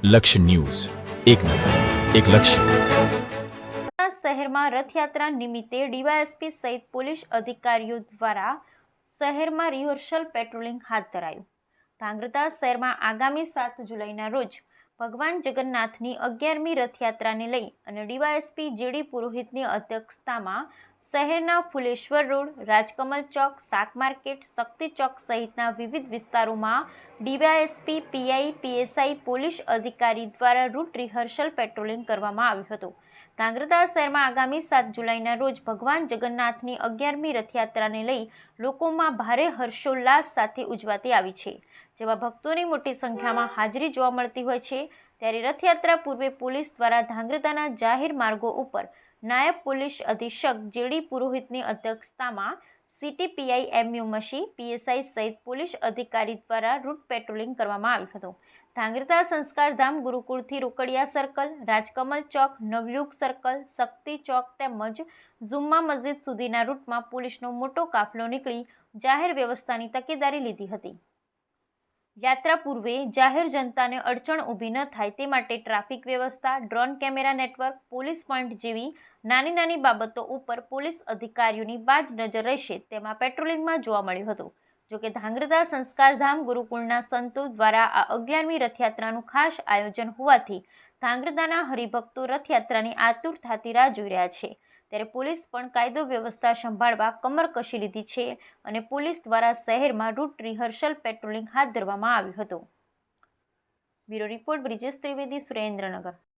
લક્ષ્ય ન્યૂઝ, એક નજર, એક લક્ષ્ય. શહેરમાં રથયાત્રા નિમિત્તે ડીવાયએસપી સહિત પોલીસ અધિકારીઓ દ્વારા શહેરમાં રિહર્સલ પેટ્રોલિંગ હાથ ધરાયું. ધાંગધ્રા શહેરમાં આગામી 7 જુલાઈના રોજ ભગવાન જગન્નાથની 11મી રથયાત્રાને લઈ અને ડીવાયએસપી જેડી પુરોહિતની અધ્યક્ષતામાં શહેરના ફુલેશ્વર રોડ, રાજકમલ ચોક, શાક માર્કેટ, શક્તિ ચોક સહિતના વિવિધ વિસ્તારોમાં ડીવાયએસપી, પીઆઈ, પીએસઆઈ પોલીસ અધિકારી દ્વારા રૂટ રિહર્સલ પેટ્રોલિંગ કરવામાં આવ્યું હતું. ધાંગધ્રા શહેરમાં આગામી 7 જુલાઈના રોજ ભગવાન જગન્નાથની 11મી રથયાત્રાને લઈ લોકોમાં ભારે હર્ષોલ્લાસ સાથે ઉજવાતી આવી છે, જેમાં ભક્તોની મોટી સંખ્યામાં હાજરી જોવા મળતી હોય છે. ત્યારે રથયાત્રા પૂર્વે પોલીસ દ્વારા ધાંગધ્રાના જાહેર માર્ગો ઉપર નાયબ પોલીસ અધિક્ષક જેડી પુરોહિતની અધ્યક્ષતામાં સીટીપીઆઈ એમયુ મશી, પીએસઆઈ સહિત પોલીસ અધિકારી દ્વારા રૂટ પેટ્રોલિંગ કરવામાં આવ્યું હતું. ધાંગધ્રા સંસ્કારધામ ગુરુકુળથી રોકડિયા સર્કલ, રાજકમલ ચોક, નવયુગ સર્કલ, શક્તિ ચોક તેમજ ઝુમ્મા મસ્જિદ સુધીના રૂટમાં પોલીસનો મોટો કાફલો નીકળી જાહેર વ્યવસ્થાની તકેદારી લીધી હતી. યાત્રા પૂર્વે જાહેર જનતાને અડચણ ઊભી ન થાય તે માટે ટ્રાફિક વ્યવસ્થા, drone camera network, police point જેવી નાની બાબતો ઉપર પોલીસ અધિકારીઓની બાજ નજર રહેશે તેમાં પેટ્રોલિંગમાં જોવા મળ્યું હતું. જોકે ધાંગધ્રા સંસ્કારધામ ગુરુકુળના સંતો દ્વારા આ 11મી રથયાત્રાનું ખાસ આયોજન હોવાથી ધાંગધ્રાના હરિભક્તો રથયાત્રાની આતુરતાથી રાહ જોઈ રહ્યા છે. ત્યારે પોલીસ પણ કાયદો વ્યવસ્થા સંભાળવા કમર કસી લીધી છે અને પોલીસ દ્વારા શહેરમાં રૂટ રિહર્સલ પેટ્રોલિંગ હાથ ધરવામાં આવ્યું હતું. Bureau report Brijesh Trivedi, Surendranagar.